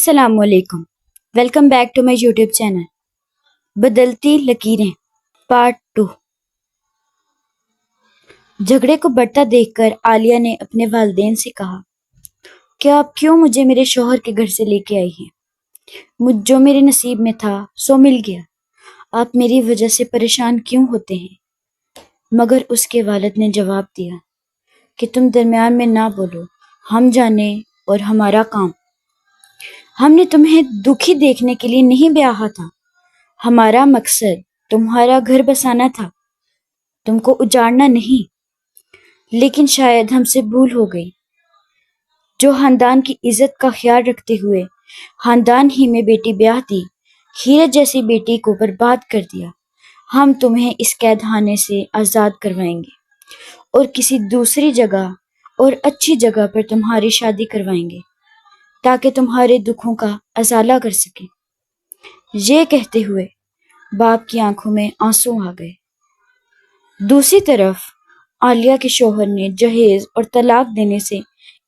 السلام علیکم، welcome back to my YouTube channel بدلتی لکیریں پارٹ 2۔ جھگڑے کو بڑھتا دیکھ کر عالیہ نے اپنے والدین سے کہا کہ آپ کیوں مجھے میرے شوہر کے گھر سے لے کے آئی ہیں؟ جو میرے نصیب میں تھا سو مل گیا، آپ میری وجہ سے پریشان کیوں ہوتے ہیں؟ مگر اس کے والد نے جواب دیا کہ تم درمیان میں نہ بولو، ہم جانے اور ہمارا کام۔ ہم نے تمہیں دکھی دیکھنے کے لیے نہیں بیاہا تھا، ہمارا مقصد تمہارا گھر بسانا تھا، تم کو اجاڑنا نہیں۔ لیکن شاید ہم سے بھول ہو گئی، جو خاندان کی عزت کا خیال رکھتے ہوئے خاندان ہی میں بیٹی بیاہ دی، ہیرت جیسی بیٹی کو برباد کر دیا۔ ہم تمہیں اس قید خانے سے آزاد کروائیں گے اور کسی دوسری جگہ اور اچھی جگہ پر تمہاری شادی کروائیں گے تاکہ تمہارے دکھوں کا ازالہ کر سکیں۔ یہ کہتے ہوئے باپ کی آنکھوں میں آنسو آ گئے۔ دوسری طرف عالیہ کے شوہر نے جہیز اور طلاق دینے سے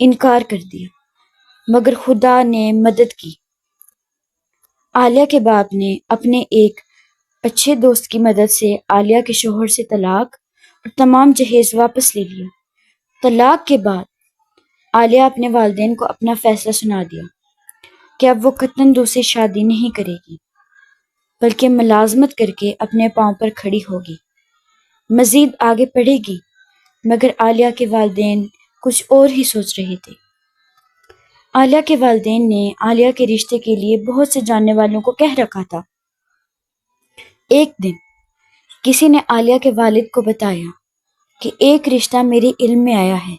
انکار کر دیا، مگر خدا نے مدد کی۔ عالیہ کے باپ نے اپنے ایک اچھے دوست کی مدد سے عالیہ کے شوہر سے طلاق اور تمام جہیز واپس لے لیا۔ طلاق کے بعد عالیہ اپنے والدین کو اپنا فیصلہ سنا دیا کہ اب وہ قطعاً دوسری شادی نہیں کرے گی، بلکہ ملازمت کر کے اپنے پاؤں پر کھڑی ہوگی، مزید آگے پڑھے گی۔ مگر عالیہ کے والدین کچھ اور ہی سوچ رہے تھے۔ عالیہ کے والدین نے عالیہ کے رشتے کے لیے بہت سے جاننے والوں کو کہہ رکھا تھا۔ ایک دن کسی نے عالیہ کے والد کو بتایا کہ ایک رشتہ میرے علم میں آیا ہے،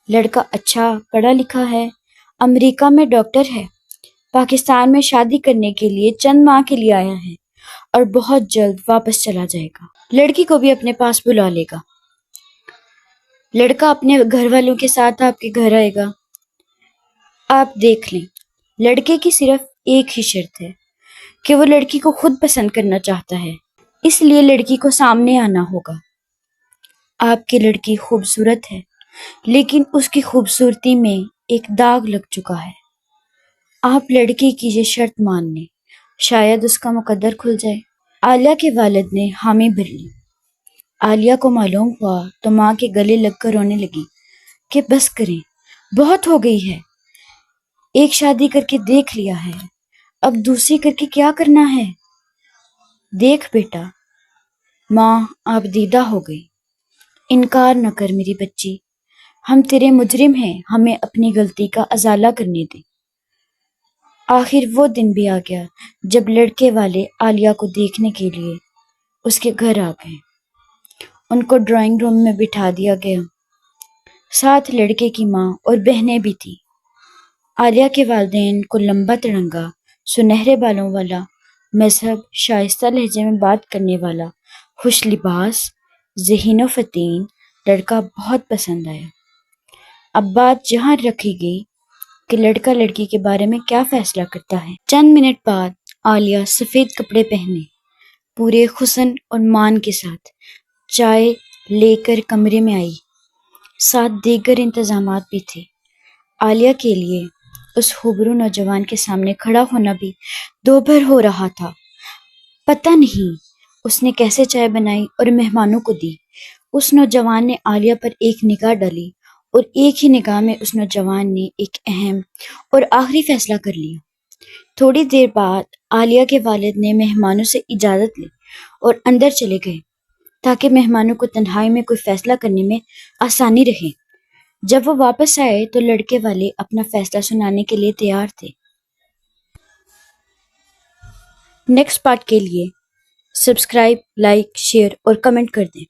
لڑکا اچھا پڑھا لکھا ہے، امریکہ میں ڈاکٹر ہے، پاکستان میں شادی کرنے کے لیے چند ماہ کے لیے آیا ہے اور بہت جلد واپس چلا جائے گا۔ لڑکی کو بھی اپنے پاس بلا لے گا۔ لڑکا اپنے گھر والوں کے ساتھ آپ کے گھر آئے گا۔ آپ دیکھ لیں، لڑکے کی صرف ایک ہی شرط ہے کہ وہ لڑکی کو خود پسند کرنا چاہتا ہے، اس لیے لڑکی کو سامنے آنا ہوگا۔ آپ کی لڑکی خوبصورت ہے، لیکن اس کی خوبصورتی میں ایک داغ لگ چکا ہے۔ آپ لڑکی کی یہ شرط مان لیں، شاید اس کا مقدر کھل جائے۔ عالیہ کے والد نے حامی بھر لی۔ عالیہ کو معلوم ہوا تو ماں کے گلے لگ کر رونے لگی کہ بس کریں، بہت ہو گئی ہے، ایک شادی کر کے دیکھ لیا ہے، اب دوسری کر کے کیا کرنا ہے؟ دیکھ بیٹا، ماں آپ دیدہ ہو گئی، انکار نہ کر میری بچی، ہم تیرے مجرم ہیں، ہمیں اپنی غلطی کا ازالہ کرنے دے۔ آخر وہ دن بھی آ گیا جب لڑکے والے عالیہ کو دیکھنے کے لیے اس کے گھر آ گئے۔ ان کو ڈرائنگ روم میں بٹھا دیا گیا، ساتھ لڑکے کی ماں اور بہنیں بھی تھیں۔ عالیہ کے والدین کو لمبا تڑنگا، سنہرے بالوں والا، مذہب شائستہ لہجے میں بات کرنے والا، خوش لباس، ذہین و فطین لڑکا بہت پسند آیا۔ اب بات جہاں رکھی گئی کہ لڑکا لڑکی کے بارے میں کیا فیصلہ کرتا ہے۔ چند منٹ بعد عالیہ سفید کپڑے پہنے پورے حسن اور مان کے ساتھ چائے لے کر کمرے میں آئی، ساتھ دیگر انتظامات بھی تھے۔ عالیہ کے لیے اس خوبرو نوجوان کے سامنے کھڑا ہونا بھی دوبھر ہو رہا تھا۔ پتہ نہیں اس نے کیسے چائے بنائی اور مہمانوں کو دی۔ اس نوجوان نے عالیہ پر ایک نگاہ ڈالی اور ایک ہی نگاہ میں اس نوجوان نے ایک اہم اور آخری فیصلہ کر لیا۔ تھوڑی دیر بعد عالیہ کے والد نے مہمانوں سے اجازت لی اور اندر چلے گئے تاکہ مہمانوں کو تنہائی میں کوئی فیصلہ کرنے میں آسانی رہے۔ جب وہ واپس آئے تو لڑکے والے اپنا فیصلہ سنانے کے لیے تیار تھے۔ نیکسٹ پارٹ کے لیے سبسکرائب، لائک، شیئر اور کمنٹ کر دیں۔